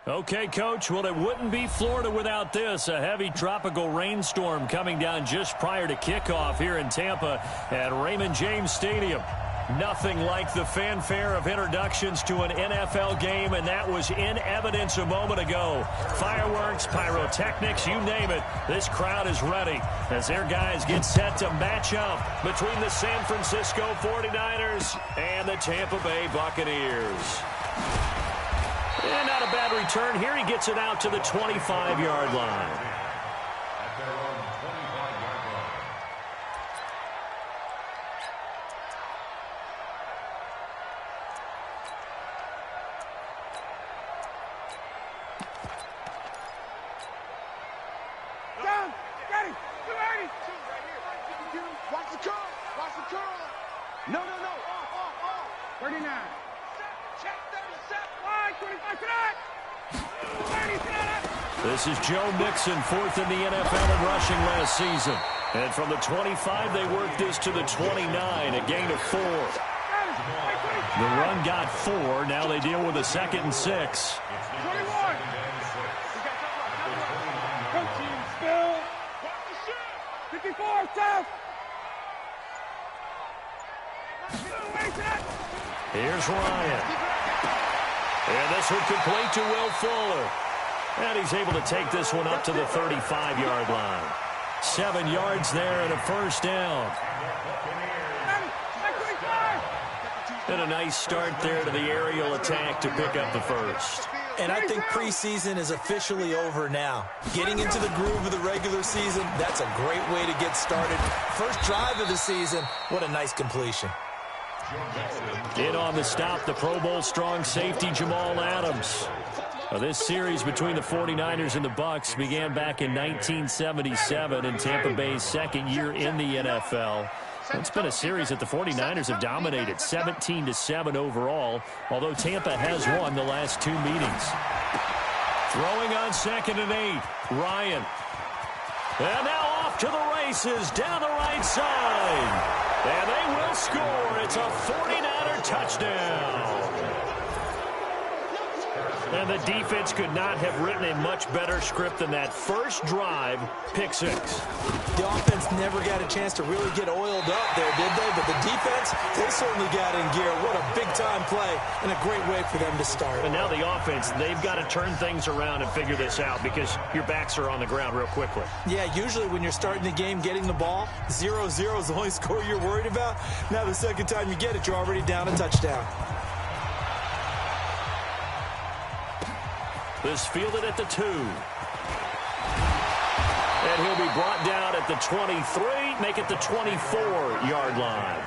Okay, Coach, well, it wouldn't be Florida without this. A heavy tropical rainstorm coming down just prior to kickoff here in Tampa at Raymond James Stadium. Nothing like the fanfare of introductions to an NFL game, and that was in evidence a moment ago. Fireworks, pyrotechnics, you name it. This crowd is ready as their guys get set to match up between the San Francisco 49ers and the Tampa Bay Buccaneers. And not a bad return here. He gets it out to the 25-yard line. Down, get him, 280. Watch the curl, watch the curl. No, off. 39. Check 37. Line, 25, tonight. 30 tonight. This is Joe Mixon, fourth in the NFL in rushing last season. And from the 25, they work this to the 29, a gain of 4. The run got 4. Now they deal with a 2nd and 6. 21. Still. 54, south. Here's Ryan. And this one complete to Will Fuller. And he's able to take this one up to the 35-yard line. 7 yards there and a first down. And a nice start there to the aerial attack to pick up the first. And I think preseason is officially over now. Getting into the groove of the regular season, that's a great way to get started. First drive of the season, what a nice completion. In on the stop, the Pro Bowl strong safety Jamal Adams. Now, this series between the 49ers and the Bucs began back in 1977 in Tampa Bay's second year in the NFL. It's been a series that the 49ers have dominated, 17-7 overall, although Tampa has won the last 2 meetings. Throwing on 2nd and 8, Ryan. And now off to the races down the right side. And they will score. It's a 49er touchdown. And the defense could not have written a much better script than that first drive, pick 6. The offense never got a chance to really get oiled up there, did they? But the defense, they certainly got in gear. What a big-time play and a great way for them to start. And now the offense, they've got to turn things around and figure this out because your backs are on the ground real quickly. Yeah, usually when you're starting the game, getting the ball, 0-0 is the only score you're worried about. Now the second time you get it, you're already down a touchdown. This fielded at the 2. And he'll be brought down at the 23, make it the 24-yard line.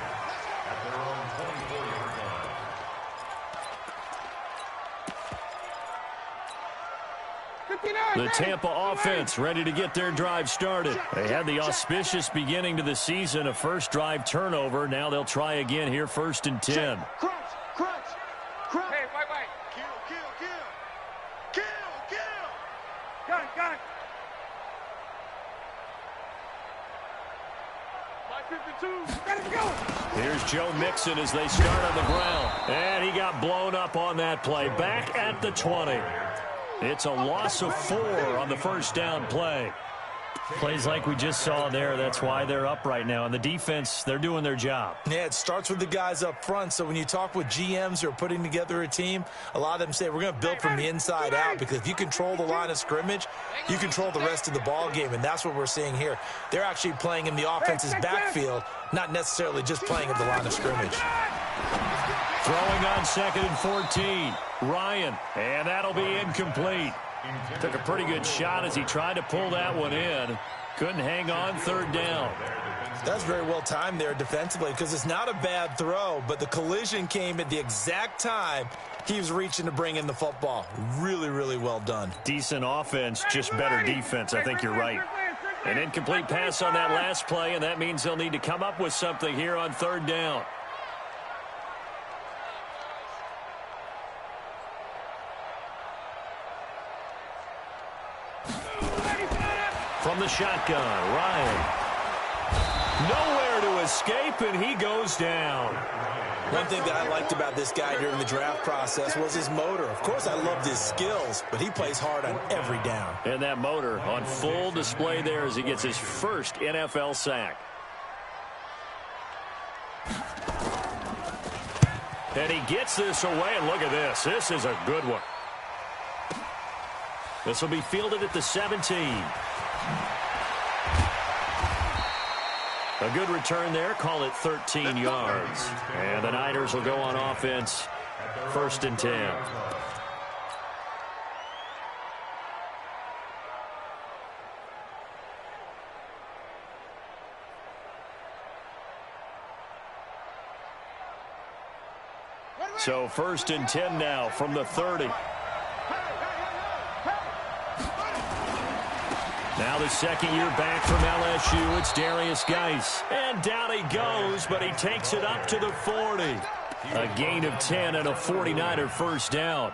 The Tampa offense ready to get their drive started. They had the auspicious beginning to the season, a first drive turnover. Now they'll try again here, 1st and 10. Crunch. Hey, wait. Kill. Gun. My 52. Got it going. Here's Joe Mixon as they start on the ground. And he got blown up on that play. Back at the 20. It's a loss of 4 on the first down play. Plays like we just saw there. That's why they're up right now. And the defense, they're doing their job. Yeah, it starts with the guys up front. So when you talk with GMs who are putting together a team, a lot of them say we're going to build from the inside out, because if you control the line of scrimmage, you control the rest of the ball game. And that's what we're seeing here. They're actually playing in the offense's backfield, not necessarily just playing at the line of scrimmage. Throwing on 2nd and 14. Ryan, and that'll be incomplete. Took a pretty good shot as he tried to pull that one in. Couldn't hang on, 3rd down. That's very well timed there defensively, because it's not a bad throw, but the collision came at the exact time he was reaching to bring in the football. Really, really well done. Decent offense, just better defense. I think you're right. An incomplete pass on that last play, and that means they'll need to come up with something here on 3rd down. From the shotgun, Ryan. Nowhere to escape, and he goes down. One thing that I liked about this guy during the draft process was his motor. Of course, I loved his skills, but he plays hard on every down. And that motor on full display there as he gets his first NFL sack. And he gets this away, and look at this. This is a good one. This will be fielded at the 17. A good return there. Call it 13 yards. And the Niners will go on offense. 1st and 10. So 1st and 10 now from the 30. Now the second year back from LSU, it's Darius Geis. And down he goes, but he takes it up to the 40. A gain of 10 and a 49er first down.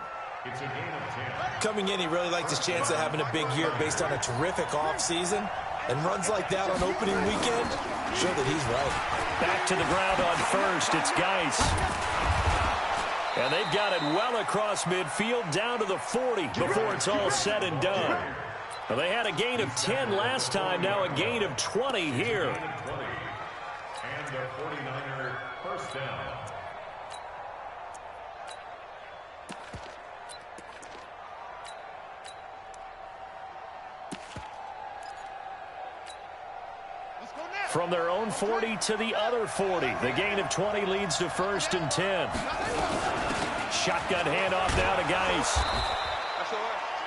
Coming in, he really liked his chance of having a big year based on a terrific offseason. And runs like that on opening weekend, show that he's right. Back to the ground on first, it's Geis. And they've got it well across midfield down to the 40 before it's all said and done. Well, they had a gain of 10 last time, now a gain of 20 here. And the 49er first down. From their own 40 to the other 40. The gain of 20 leads to 1st and 10. Shotgun handoff now to Geis.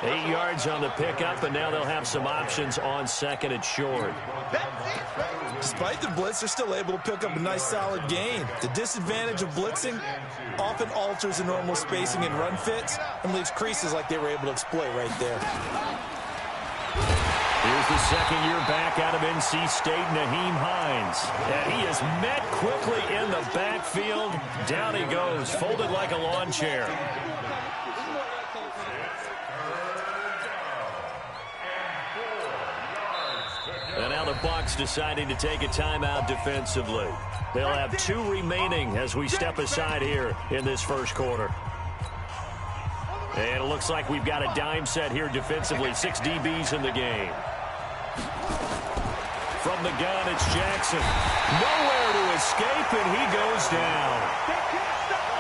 8 yards on the pickup, and now they'll have some options on 2nd and short. Despite the blitz, they're still able to pick up a nice solid gain. The disadvantage of blitzing often alters the normal spacing and run fits and leaves creases like they were able to exploit right there. Here's the second year back out of NC State, Nyheim Hines. And he is met quickly in the backfield. Down he goes, folded like a lawn chair. And now the Bucs deciding to take a timeout defensively. They'll have 2 remaining as we step aside here in this first quarter. And it looks like we've got a dime set here defensively. 6 DBs in the game. From the gun, it's Jackson. Nowhere to escape, and he goes down.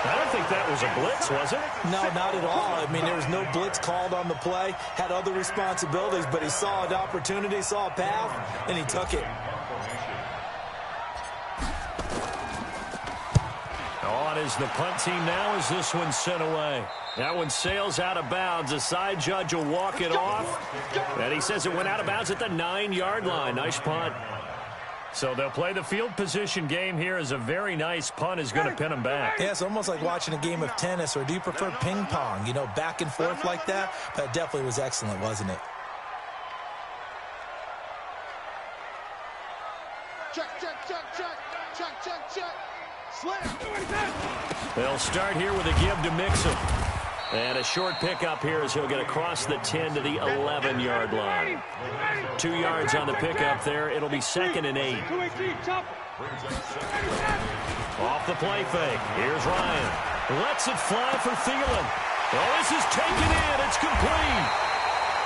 I don't think that was a blitz, was it? No, not at all. I mean, there was no blitz called on the play. Had other responsibilities, but he saw an opportunity, saw a path, and he took it. On is the punt team now as this one's sent away. That one sails out of bounds. The side judge will walk it off. And he says it went out of bounds at the 9-yard line. Nice punt. So they'll play the field position game here as a very nice punt is going to pin them back. Yeah, it's almost like watching a game of tennis, or do you prefer ping pong? You know, back and forth like that? That definitely was excellent, wasn't it? Check, check, check, check, check, check, check. Slam. They'll start here with a give to Mixon. And a short pickup here as he'll get across the 10 to the 11-yard line. 2 yards on the pickup there. It'll be 2nd and 8. Off the play fake. Here's Ryan. Lets it fly for Thielen. Oh, this is taken in. It's complete.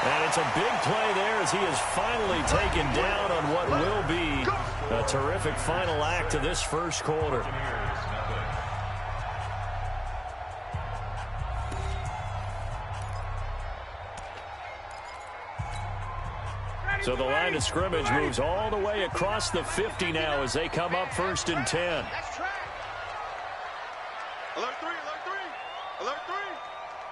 And it's a big play there as he is finally taken down on what will be a terrific final act of this first quarter. So the line of scrimmage moves all the way across the 50 now as they come up 1st and 10. Alert 3, alert 3, alert 3.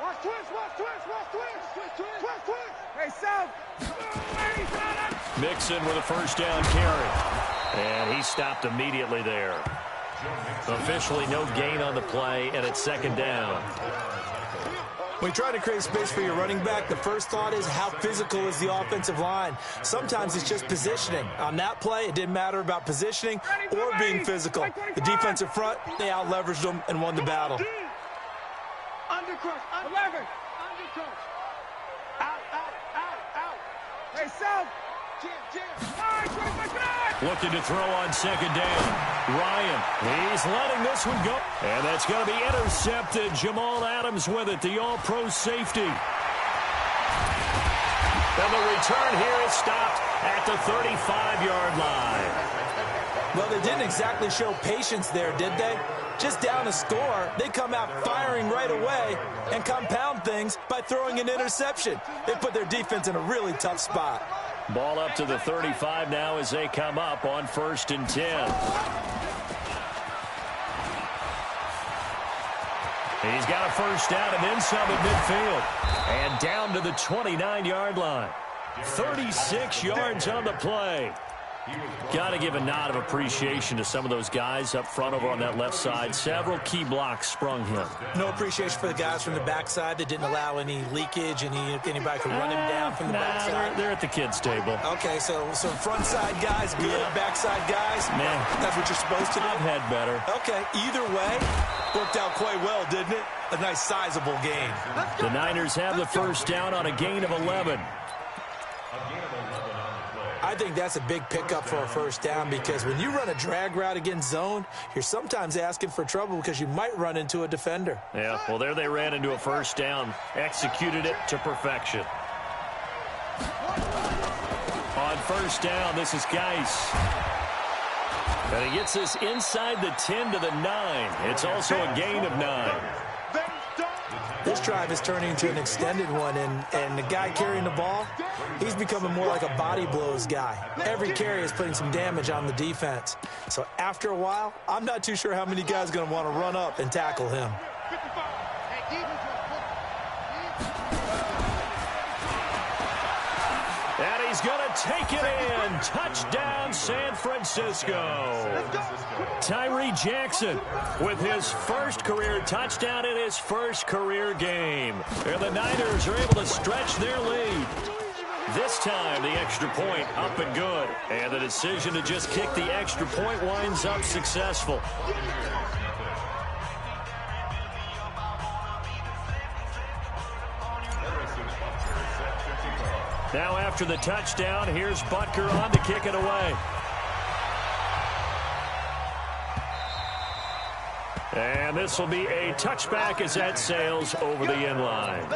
Watch twist, watch twist, watch twist, twist, twist. Hey, South. Mixon with a first down carry. And he stopped immediately there. Officially no gain on the play, and it's 2nd down. When you try to create space for your running back, the first thought is how physical is the offensive line. Sometimes it's just positioning. On that play, it didn't matter about positioning or being physical. The defensive front, they out-leveraged them and won the battle. Undercross, 11. Undercross. Out, out, out, out. Hey, South. Looking to throw on second down. Ryan, he's letting this one go. And that's going to be intercepted. Jamal Adams with it, the all-pro safety. And the return here is stopped at the 35-yard line. Well, they didn't exactly show patience there, did they? Just down a score, they come out firing right away and compound things by throwing an interception. They put their defense in a really tough spot. Ball up to the 35 now as they come up on 1st and 10. He's got a first down and then some at midfield. And down to the 29-yard line. 36 yards on the play. Got to give a nod of appreciation to some of those guys up front over on that left side. Several key blocks sprung him. No appreciation for the guys from the backside that didn't allow any leakage, anybody could run him down from the backside. They're at the kids' table. Okay, so front side guys, good. Backside guys, man, that's what you're supposed to do. I've had better. Okay, either way, worked out quite well, didn't it? A nice sizable gain. The Niners have the first down on a gain of 11. I think that's a big pickup for a first down because when you run a drag route against zone, you're sometimes asking for trouble because you might run into a defender. Yeah, well, there they ran into a first down, executed it to perfection. On first down, this is Geis. And he gets this inside the 10 to the 9. It's also a gain of 9. This drive is turning into an extended one, and the guy carrying the ball, he's becoming more like a body blows guy. Every carry is putting some damage on the defense. So after a while, I'm not too sure how many guys are going to want to run up and tackle him. And he's going to take it in. Touchdown, San Francisco. Tyree Jackson with his first career touchdown in his first career game. And the Niners are able to stretch their lead. This time, the extra point up and good. And the decision to just kick the extra point winds up successful. Now after the touchdown, here's Butker on to kick it away. And this will be a touchback as that sails over the end line.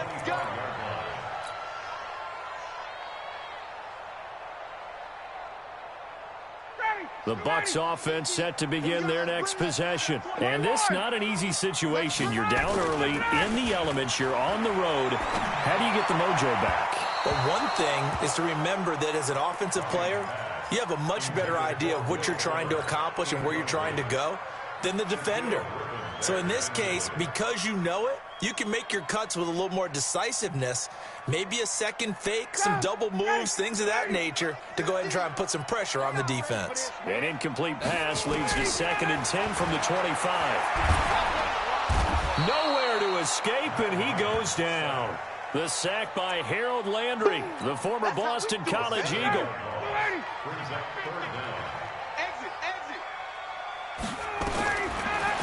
The Bucs offense set to begin their next possession. And this not an easy situation. You're down early, in the elements, you're on the road. How do you get the mojo back? But one thing is to remember that as an offensive player, you have a much better idea of what you're trying to accomplish and where you're trying to go than the defender. So in this case, because you know it, you can make your cuts with a little more decisiveness, maybe a second fake, some double moves, things of that nature, to go ahead and try and put some pressure on the defense. An incomplete pass leads to 2nd and 10 from the 25. Nowhere to escape, and he goes down. The sack by Harold Landry, the former Boston College Eagle.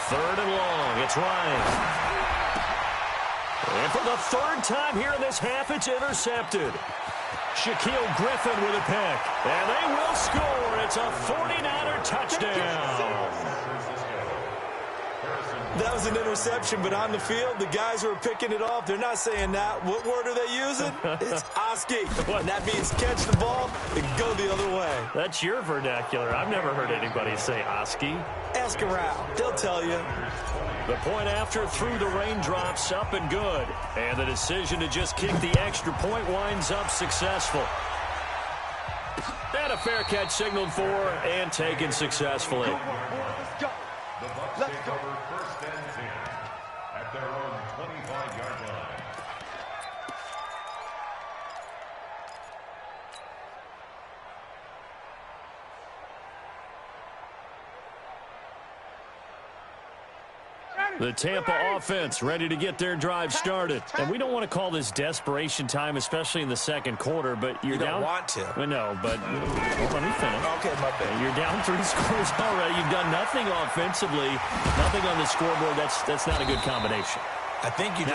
Third and long, it's Ryan. And for the third time here in this half, it's intercepted. Shaquille Griffin with a pick. And they will score. It's a 49er touchdown. That was an interception, but on the field, the guys who are picking it off, they're not saying that. What word are they using? It's Oski. And that means catch the ball and go the other way. That's your vernacular. I've never heard anybody say Oski. Ask around. They'll tell you. The point after through the raindrops, up and good. And the decision to just kick the extra point winds up successful. And a fair catch signaled for and taken successfully. The Bucs take over 1st and 10 at their own 25-yard line. The Tampa offense ready to get their drive started. And we don't want to call this desperation time, especially in the second quarter, but you're down. You don't want to. No, but let me finish. Okay, my bad. You're down 3 scores already. You've done nothing offensively, nothing on the scoreboard. That's not a good combination. I think you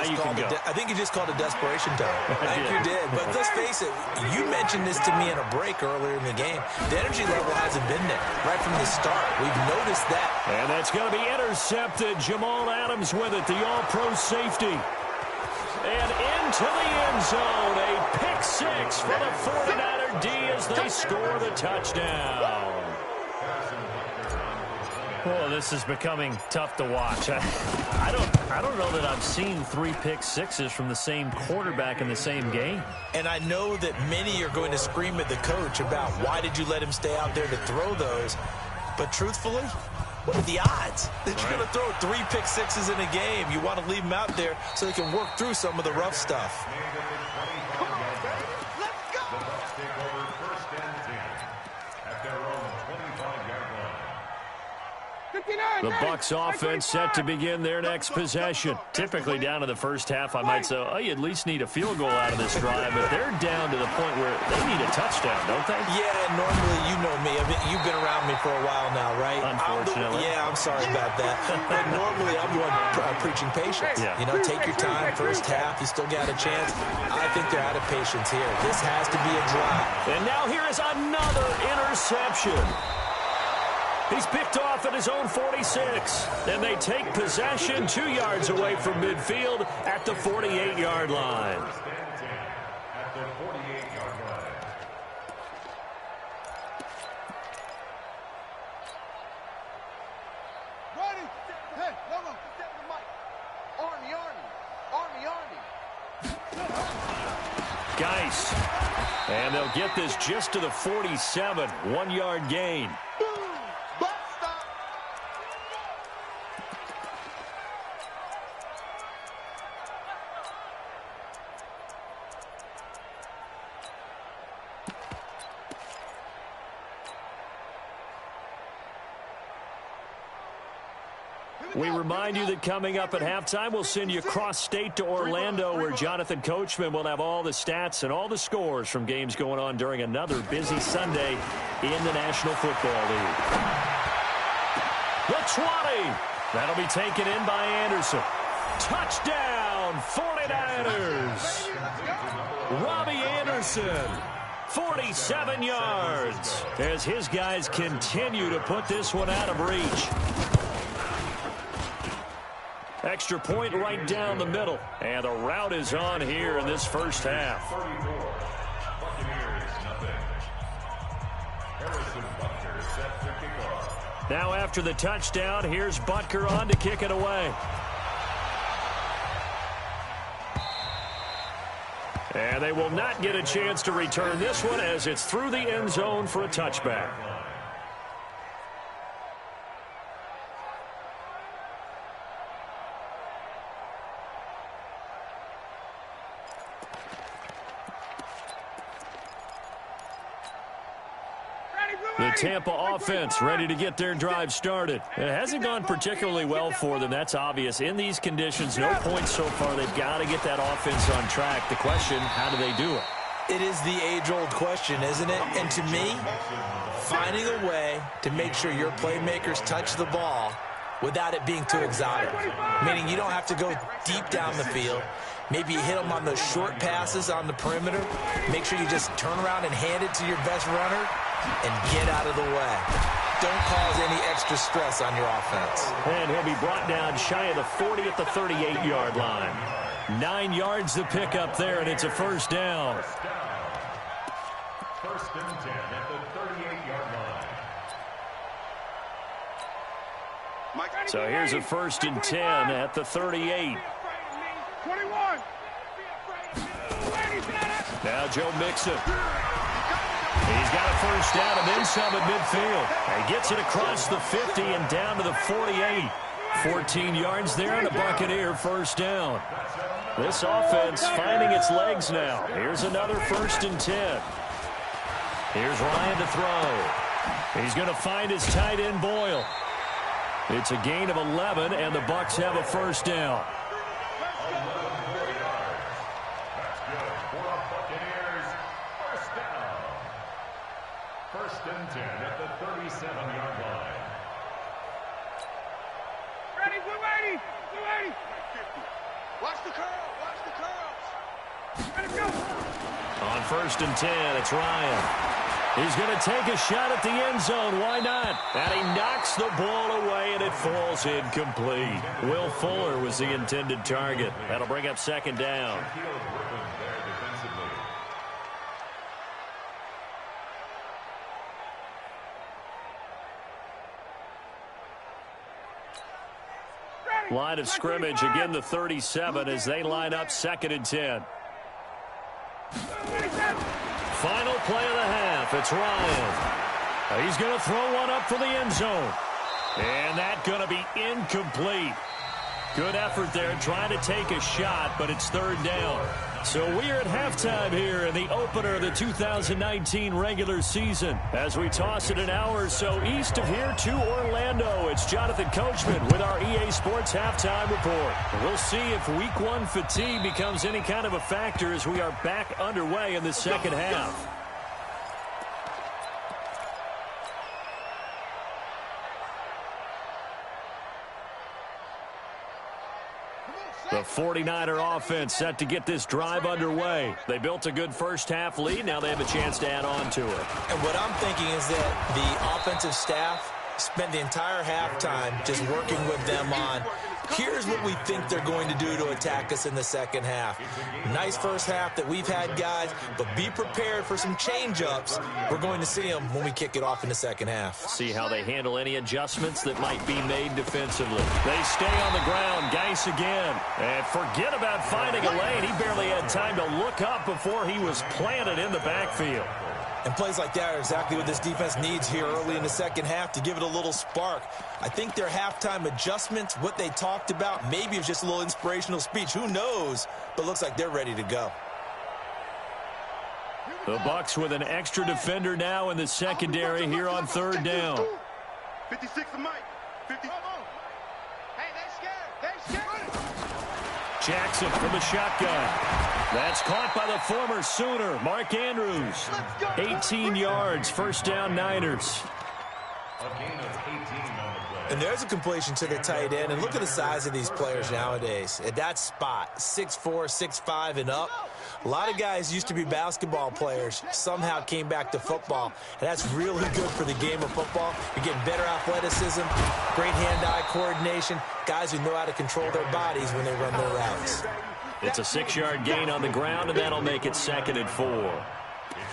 just called a desperation time. I think you did. But let's face it, you mentioned this to me in a break earlier in the game. The energy level hasn't been there right from the start. We've noticed that. And that's going to be intercepted. Jamal Adams with it, the all-pro safety. And into the end zone, a pick six for the 49er D as they score the touchdown. Oh, this is becoming tough to watch. I don't know that I've seen 3 pick sixes from the same quarterback in the same game. And I know that many are going to scream at the coach about why did you let him stay out there to throw those. But truthfully, what are the odds that you're going to throw 3 pick sixes in a game? You want to leave them out there so they can work through some of the rough stuff. The Bucs offense set to begin their next possession. Typically down to the first half, I might say, oh, you at least need a field goal out of this drive, but they're down to the point where they need a touchdown, don't they? Yeah, normally, you know me. You've been around me for a while now, right? Unfortunately. I'm sorry about that. But normally, I'm the one preaching patience. Yeah. You know, take your time. First half, you still got a chance. I think they're out of patience here. This has to be a drive. And now here is another interception. He's picked off at his own 46. And they take possession 2 yards away from midfield at the 48-yard line. At the 48-yard line. Ready? Hey, hold on. Step the mic. Army. Geis. And they'll get this just to the 47. 1-yard gain. We remind you that coming up at halftime, we'll send you cross-state to Orlando, where Jonathan Coachman will have all the stats and all the scores from games going on during another busy Sunday in the National Football League. The 20. That'll be taken in by Anderson. Touchdown, 49ers. Robbie Anderson, 47 yards, as his guys continue to put this one out of reach. Extra point right down the middle. And the route is on here in this first half. Now after the touchdown, here's Butker on to kick it away. And they will not get a chance to return this one as it's through the end zone for a touchback. The Tampa offense ready to get their drive started. It hasn't gone particularly well for them. That's obvious. In these conditions, no points so far. They've got to get that offense on track. The question, how do they do it? It is the age-old question, isn't it? And to me, finding a way to make sure your playmakers touch the ball without it being too exotic. Meaning you don't have to go deep down the field. Maybe you hit them on those short passes on the perimeter. Make sure you just turn around and hand it to your best runner and get out of the way. Don't cause any extra stress on your offense. And he'll be brought down shy of the 40 at the 38-yard line. 9 yards to pick up there, and it's a first down. First and 10 at the 38-yard line. So here's a first and 10 at the 38. 21. Now Joe Mixon. He's got a first down and then some at midfield. And he gets it across the 50 and down to the 48. 14 yards there and a Buccaneer first down. This offense finding its legs now. Here's another first and 10. Here's Ryan to throw. He's going to find his tight end Boyle. It's a gain of 11, and the Bucs have a first down. That's good for the Buccaneers. First down. First and 10 at the 37-yard line. Ready, we're ready. We're ready. Watch the curl. Watch the curls. Let it go. On 1st and 10, it's Ryan. He's going to take a shot at the end zone. Why not? And he knocks the ball away, and it falls incomplete. Will Fuller was the intended target. That'll bring up 2nd down. Line of scrimmage, again the 37 as they line up 2nd and 10. Final play of the half. It's Ryan. He's going to throw one up for the end zone. And that's going to be incomplete. Good effort there trying to take a shot, but it's 3rd down. So we're at halftime here in the opener of the 2019 regular season. As we toss it an hour or so east of here to Orlando, it's Jonathan Coachman with our EA Sports Halftime Report. We'll see if Week 1 fatigue becomes any kind of a factor as we are back underway in the second half. The 49er offense set to get this drive underway. They built a good first-half lead. Now they have a chance to add on to it. And what I'm thinking is that the offensive staff spent the entire halftime just working with them on, here's what we think they're going to do to attack us in the second half. Nice first half that we've had, guys, but be prepared for some change-ups. We're going to see them when we kick it off in the second half. See how they handle any adjustments that might be made defensively. They stay on the ground. Geis again. And forget about finding a lane. He barely had time to look up before he was planted in the backfield. And plays like that are exactly what this defense needs here early in the second half to give it a little spark. I think their halftime adjustments, what they talked about, maybe it was just a little inspirational speech. Who knows? But looks like they're ready to go. The Bucs with an extra defender now in the secondary here on 3rd down. 56 of Mike. 50. Hey, they're scared. Jackson from the shotgun. That's caught by the former Sooner, Mark Andrews. 18 yards, 1st down Niners. And there's a completion to the tight end. And look at the size of these players nowadays. At that spot, 6'4", 6'5", and up. A lot of guys used to be basketball players, somehow came back to football. And that's really good for the game of football. You're getting better athleticism, great hand-eye coordination, guys who know how to control their bodies when they run their routes. It's a 6-yard gain on the ground, and that'll make it 2nd and 4.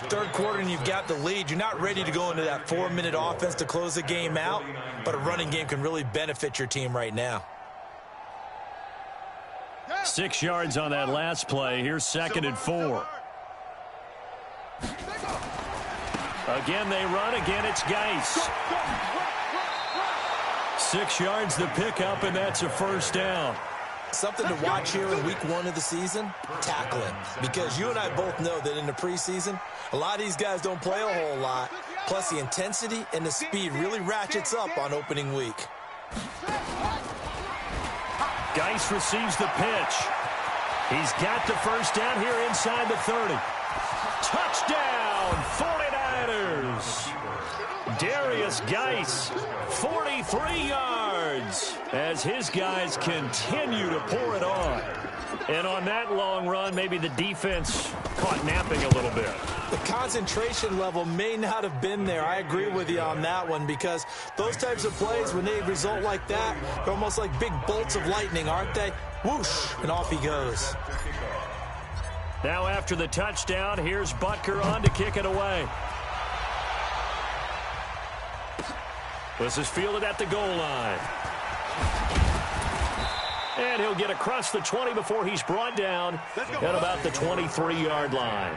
Third quarter and you've got the lead. You're not ready to go into that 4-minute offense to close the game out, but a running game can really benefit your team right now. 6 yards on that last play. Here's 2nd and 4. Again, they run. Again, it's Geis. 6 yards the pickup, and that's a 1st down. Something to watch here in week 1 of the season, tackling. Because you and I both know that in the preseason, a lot of these guys don't play a whole lot. Plus, the intensity and the speed really ratchets up on opening week. Geis receives the pitch. He's got the 1st down here inside the 30. Touchdown, 49ers. Darius Geis, 43 yards, as his guys continue to pour it on. And on that long run, maybe the defense caught napping a little bit. The concentration level may not have been there. I agree with you on that one, because those types of plays, when they result like that, they're almost like big bolts of lightning, aren't they? Whoosh, and off he goes. Now after the touchdown, here's Butker on to kick it away. This is fielded at the goal line. And he'll get across the 20 before he's brought down at about the 23-yard line.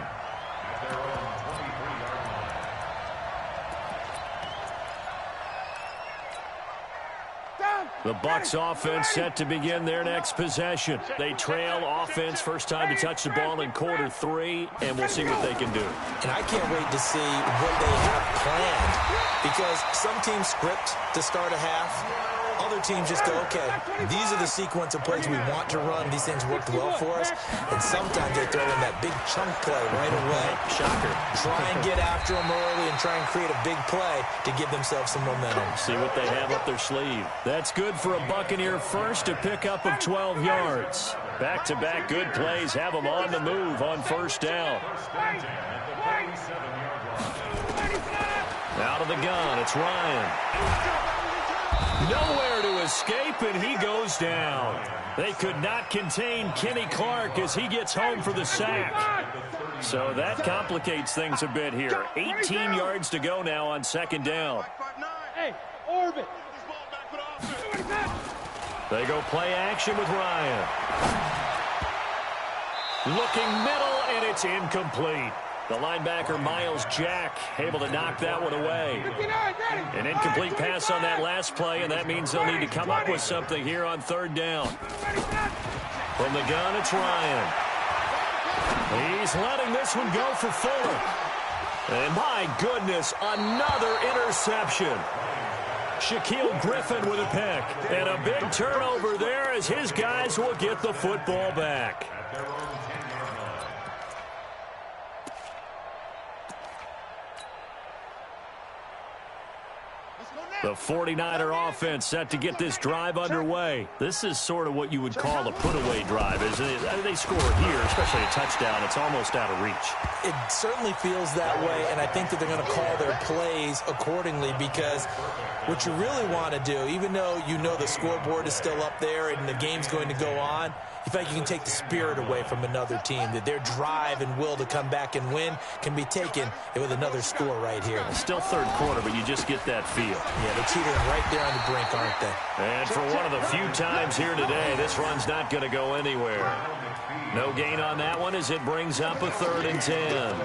The Bucs offense set to begin their next possession. They trail offense, first time to touch the ball in quarter 3, and we'll see what they can do. And I can't wait to see what they have planned, because some teams script to start a half. Other teams just go, okay, these are the sequence of plays we want to run. These things worked well for us. And sometimes they throw in that big chunk play right away. Shocker. Try and get after them early and try and create a big play to give themselves some momentum. See what they have up their sleeve. That's good for a Buccaneer first, a pickup of 12 yards. Back-to-back good plays have them on the move on first down. Out of the gun, it's Ryan. Nowhere to escape, and he goes down. They could not contain Kenny Clark as he gets home for the sack. So that complicates things a bit here. 18 yards to go now on second down. Hey, orbit. They go play action with Ryan. Looking middle, and it's incomplete. The linebacker, Miles Jack, able to knock that one away. An incomplete pass on that last play, and that means they'll need to come up with something here on third down. From the gun, it's Ryan. He's letting this one go for Fuller. And my goodness, another interception. Shaquille Griffin with a pick. And a big turnover there as his guys will get the football back. The 49er offense set to get this drive underway. This is sort of what you would call a put-away drive, isn't it? They score here, especially a touchdown. It's almost out of reach. It certainly feels that way, and I think that they're going to call their plays accordingly because what you really want to do, even though you know the scoreboard is still up there and the game's going to go on, you feel like you can take the spirit away from another team, that their drive and will to come back and win can be taken with another score right here. Still third quarter, but you just get that feel. Yeah, they're teetering right there on the brink, aren't they? And for one of the few times here today, this run's not going to go anywhere. No gain on that one as it brings up a 3rd and 10.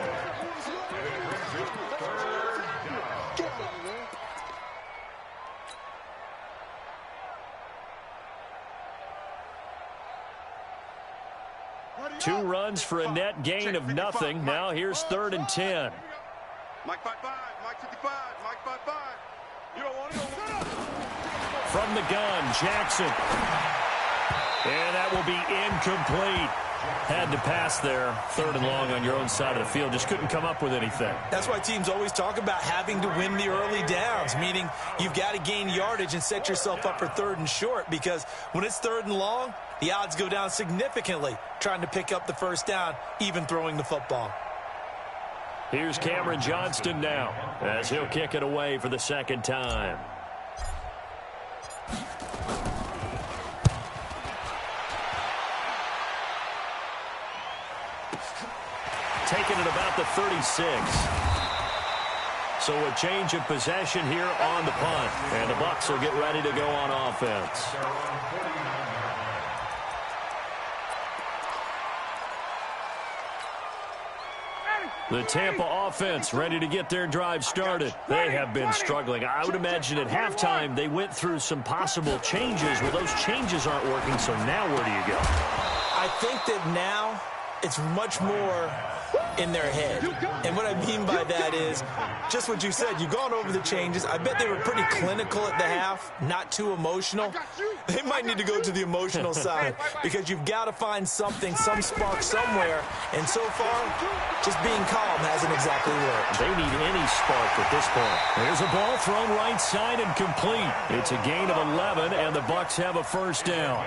Two runs for a net gain of nothing. Now here's 3rd and 10. Mike 5-5, Mike 55, Mike 5-5. You don't want to go. From the gun, Jackson. And that will be incomplete. Had to pass there. 3rd and long on your own side of the field. Just couldn't come up with anything. That's why teams always talk about having to win the early downs, meaning you've got to gain yardage and set yourself up for 3rd and short, because when it's 3rd and long, the odds go down significantly trying to pick up the first down, even throwing the football. Here's Cameron Johnston now as he'll kick it away for the 2nd time. Taking it about the 36. So a change of possession here on the punt. And the Bucs will get ready to go on offense. The Tampa offense ready to get their drive started. They have been struggling. I would imagine at halftime they went through some possible changes. Well, those changes aren't working, so now where do you go? I think that now it's much more in their head. And what I mean by that is just what you said. You've gone over the changes. I bet they were pretty clinical at the half, not too emotional. They might need to go to the emotional side because you've got to find something, some spark somewhere. And so far, just being calm hasn't exactly worked. They need any spark at this point. There's a ball thrown right side and complete. It's a gain of 11, and the Bucs have a first down.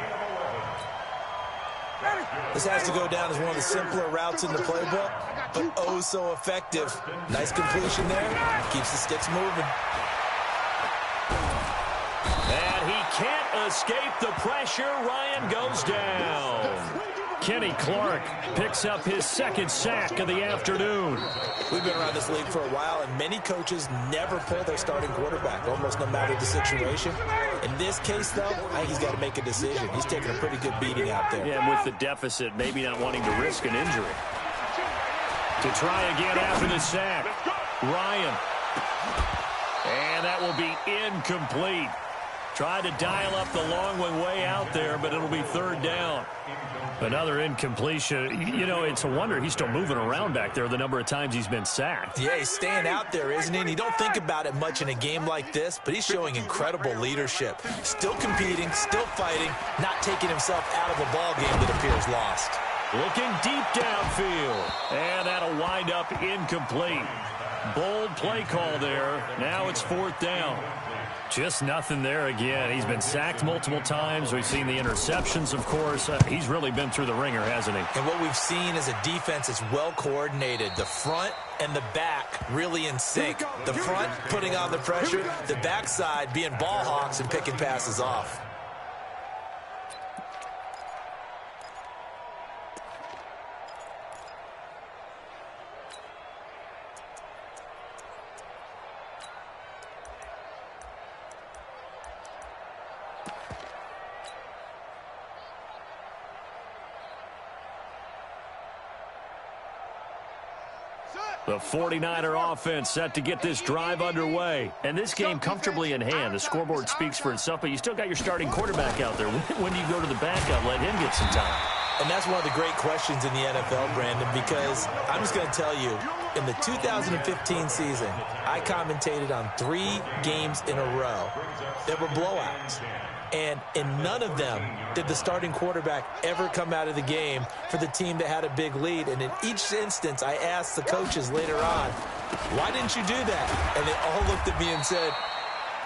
This has to go down as one of the simpler routes in the playbook, but oh so effective. Nice completion there. Keeps the sticks moving. And he can't escape the pressure. Ryan goes down. Kenny Clark picks up his 2nd sack of the afternoon. We've been around this league for a while, and many coaches never pull their starting quarterback, almost no matter the situation. In this case, though, I think he's got to make a decision. He's taking a pretty good beating out there. Yeah, and with the deficit, maybe not wanting to risk an injury. To try again after the sack, Ryan. And that will be incomplete. Tried to dial up the long one way out there, but it'll be 3rd down. Another incompletion. You know, it's a wonder he's still moving around back there the number of times he's been sacked. Yeah, he's staying out there, isn't he? And you don't think about it much in a game like this, but he's showing incredible leadership. Still competing, still fighting, not taking himself out of a ball game that appears lost. Looking deep downfield. And that'll wind up incomplete. Bold play call there. Now it's 4th down. Just nothing there again. He's been sacked multiple times. We've seen the interceptions, of course. He's really been through the ringer, hasn't he? And what we've seen is a defense that's well coordinated. The front and the back really in sync. The front putting on the pressure, the backside being ball hawks and picking passes off. The 49er offense set to get this drive underway. And this game comfortably in hand. The scoreboard speaks for itself, but you still got your starting quarterback out there. When do you go to the backup? Let him get some time. And that's one of the great questions in the NFL, Brandon, because I'm just going to tell you, in the 2015 season, I commentated on 3 games in a row that were blowouts. And in none of them did the starting quarterback ever come out of the game for the team that had a big lead. And in each instance, I asked the coaches later on, why didn't you do that? And they all looked at me and said,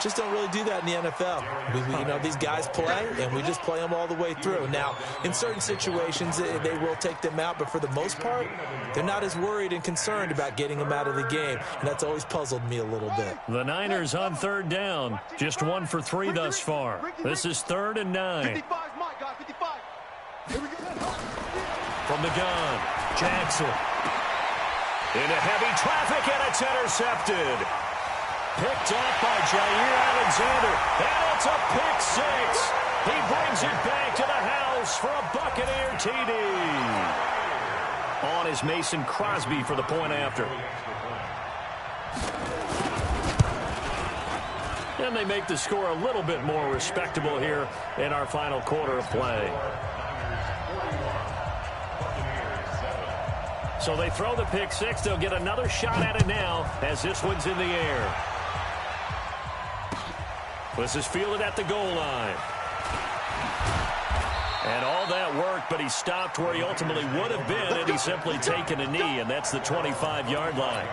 just don't really do that in the NFL. You know, these guys play, and we just play them all the way through. Now, in certain situations, they will take them out, but for the most part, they're not as worried and concerned about getting them out of the game, and that's always puzzled me a little bit. The Niners on third down, just 1 for 3 thus far. This is 3rd and 9. 55, Mike, guys, 55. Here we go. From the gun, Jackson. Into heavy traffic, and it's intercepted. Picked up by Jair Alexander, and it's a pick 6. He brings it back to the house for a Buccaneer TD. On is Mason Crosby for the point after. And they make the score a little bit more respectable here in our final quarter of play. So they throw the pick 6. They'll get another shot at it now as this one's in the air. This is fielded at the goal line. And all that worked, but he stopped where he ultimately would have been had he simply taken a knee, and that's the 25-yard line.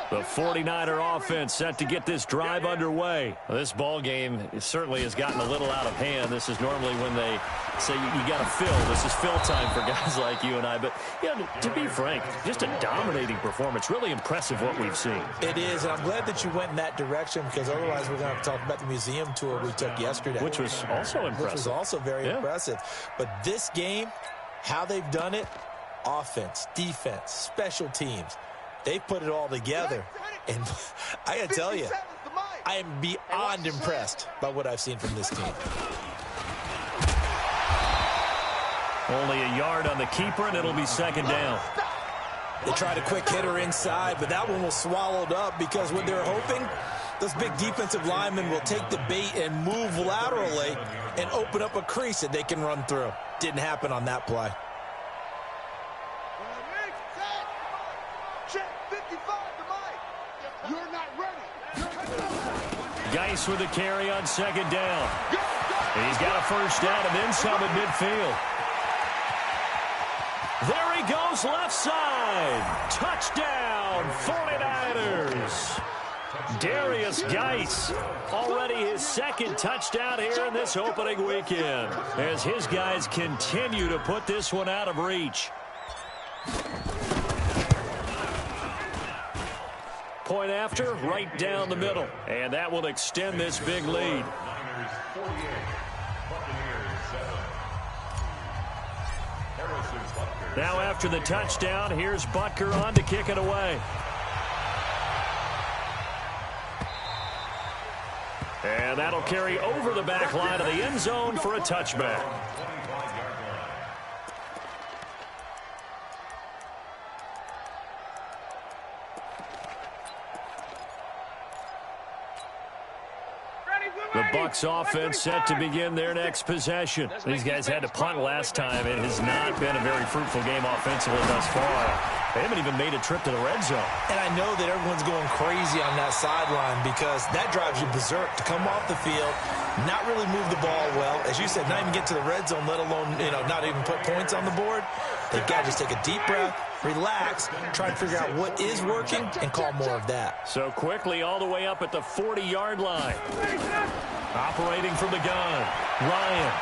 The 49er offense set to get this drive underway. This ball game certainly has gotten a little out of hand. This is normally when they say you got to fill. This is fill time for guys like you and I. But, yeah, to be frank, just a dominating performance. Really impressive what we've seen. It is, and I'm glad that you went in that direction because otherwise we're going to have to talk about the museum tour we took yesterday. Which was also impressive. Which was also very impressive. But this game, how they've done it, offense, defense, special teams, they've put it all together. And I got to tell you, I am beyond impressed by what I've seen from this team. Only a yard on the keeper, and it'll be 2nd down. They tried a quick hitter inside, but that one was swallowed up because what they're hoping, those big defensive linemen will take the bait and move laterally and open up a crease that they can run through. Didn't happen on that play. Geis with the carry on 2nd down. He's got a first down and then some at midfield. There he goes left side. Touchdown, 49ers. Darius Geis, already his 2nd touchdown here in this opening weekend, as his guys continue to put this one out of reach. Point after, right down the middle. And that will extend this big lead. Now after the touchdown, here's Butker on to kick it away. And that'll carry over the back line of the end zone for a touchback. The Bucs offense set to begin their next possession. These guys had to punt last time. It has not been a very fruitful game offensively thus far. They haven't even made a trip to the red zone. And I know that everyone's going crazy on that sideline because that drives you berserk to come off the field, not really move the ball well. As you said, not even get to the red zone, let alone, not even put points on the board. They've got to just take a deep breath, relax, try and figure out what is working, and call more of that. So quickly all the way up at the 40-yard line. Operating from the gun, Ryan.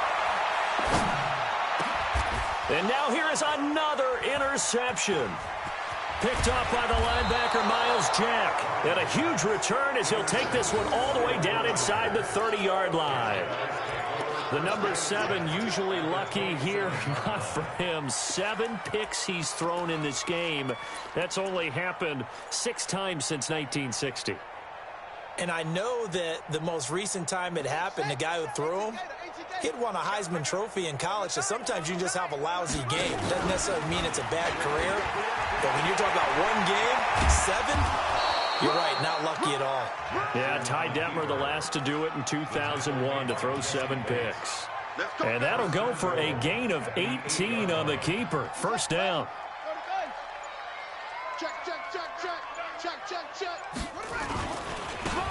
And now here is another interception. Picked off by the linebacker, Miles Jack. And a huge return as he'll take this one all the way down inside the 30-yard line. The number 7 usually lucky here. Not for him. 7 picks he's thrown in this game. That's only happened 6 times since 1960. And I know that the most recent time it happened, the guy who threw him, he'd won a Heisman Trophy in college, so sometimes you just have a lousy game. Doesn't necessarily mean it's a bad career, but when you're talking about one game, 7, you're right, not lucky at all. Yeah, Ty Detmer, the last to do it in 2001, to throw 7 picks. And that'll go for a gain of 18 on the keeper. First down.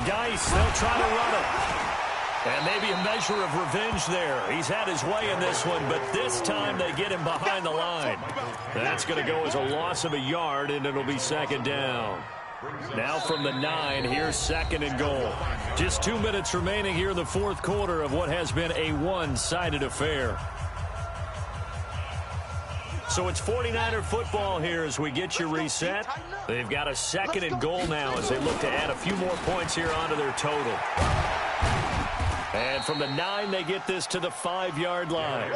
Geis, they'll try to run it. And maybe a measure of revenge there. He's had his way in this one, but this time they get him behind the line. That's going to go as a loss of a yard, and it'll be second down. Now from the 9, here's second and goal. Just 2 minutes remaining here in the fourth quarter of what has been a one-sided affair. So it's 49er football here as we get you reset. They've got a second and goal now as they look to add a few more points here onto their total. And from the 9, they get this to the 5-yard line.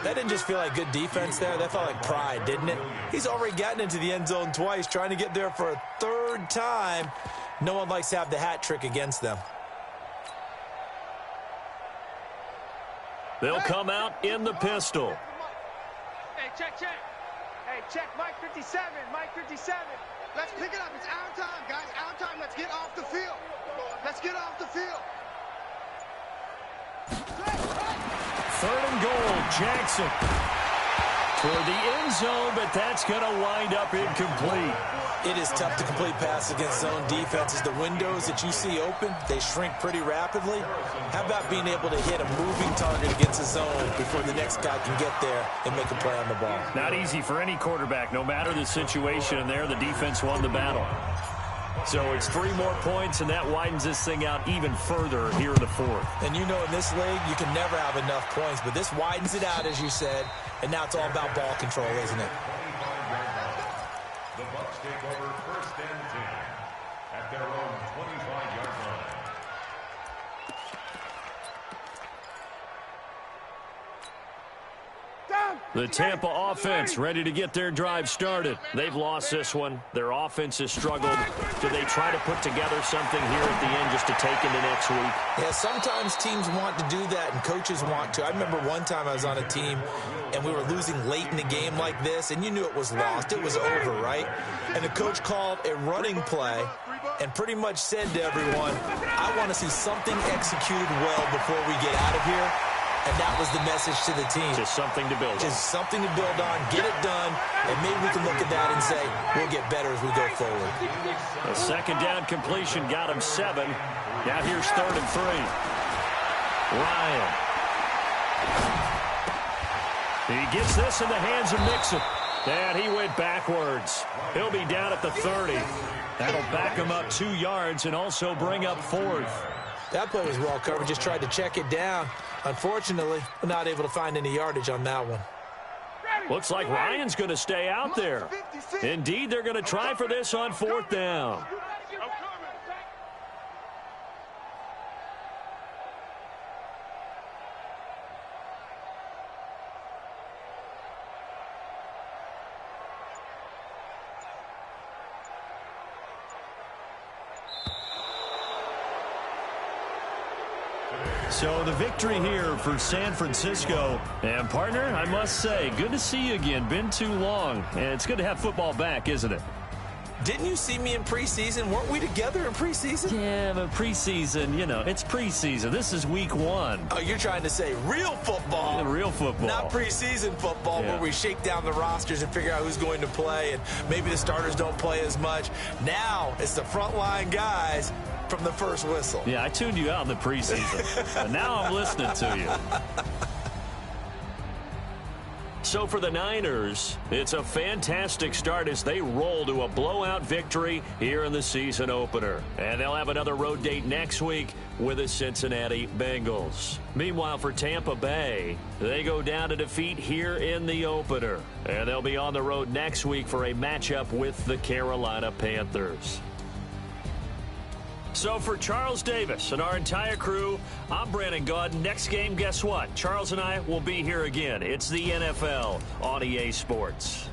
That didn't just feel like good defense there. That felt like pride, didn't it? He's already gotten into the end zone twice, trying to get there for a 3rd time. No one likes to have the hat trick against them. They'll come out in the pistol. Hey, check. Hey, check, Mike 57, Mike 57. Let's pick it up. It's our time, guys. Our time. Let's get off the field. Let's get off the field. 3rd and goal, Jackson. Toward the end zone, but that's going to wind up incomplete. It is tough to complete passes against zone defenses. The windows that you see open, they shrink pretty rapidly. How about being able to hit a moving target against a zone before the next guy can get there and make a play on the ball? Not easy for any quarterback, no matter the situation. And there, the defense won the battle. So it's 3 more points, and that widens this thing out even further here in the 4th. And you know in this league, you can never have enough points, but this widens it out, as you said, and now it's all about ball control, isn't it? The Bucs take over 1st and 10 at their own 25-yard line. The Tampa offense ready to get their drive started. They've lost this one. Their offense has struggled. Do they try to put together something here at the end just to take into next week? Yeah, sometimes teams want to do that and coaches want to. I remember one time I was on a team and we were losing late in the game like this, and you knew it was lost. It was over, right? And the coach called a running play and pretty much said to everyone, I want to see something executed well before we get out of here. And that was the message to the team. Just something to build on. Just something to build on, get it done, and maybe we can look at that and say, we'll get better as we go forward. A second down completion got him 7. Now here's 3rd and 3. Ryan. He gets this in the hands of Mixon. And he went backwards. He'll be down at the 30. That'll back him up 2 yards and also bring up 4th. That play was well covered. Just tried to check it down. Unfortunately, we're not able to find any yardage on that one. Looks like Ryan's going to stay out there. Indeed, they're going to try for this on 4th down. So the victory here for San Francisco. And, partner, I must say, good to see you again. Been too long. And it's good to have football back, isn't it? Didn't you see me in preseason? Weren't we together in preseason? Yeah, but preseason, it's preseason. This is week 1. Oh, you're trying to say real football. Yeah, real football. Not preseason football where we shake down the rosters and figure out who's going to play, and maybe the starters don't play as much. Now it's the frontline guys from the first whistle. Yeah, I tuned you out in the preseason, and now I'm listening to you. So for the Niners, it's a fantastic start as they roll to a blowout victory here in the season opener. And they'll have another road date next week with the Cincinnati Bengals. Meanwhile, for Tampa Bay, they go down to defeat here in the opener. And they'll be on the road next week for a matchup with the Carolina Panthers. So for Charles Davis and our entire crew, I'm Brandon Gaudin. Next game, guess what? Charles and I will be here again. It's the NFL on EA Sports.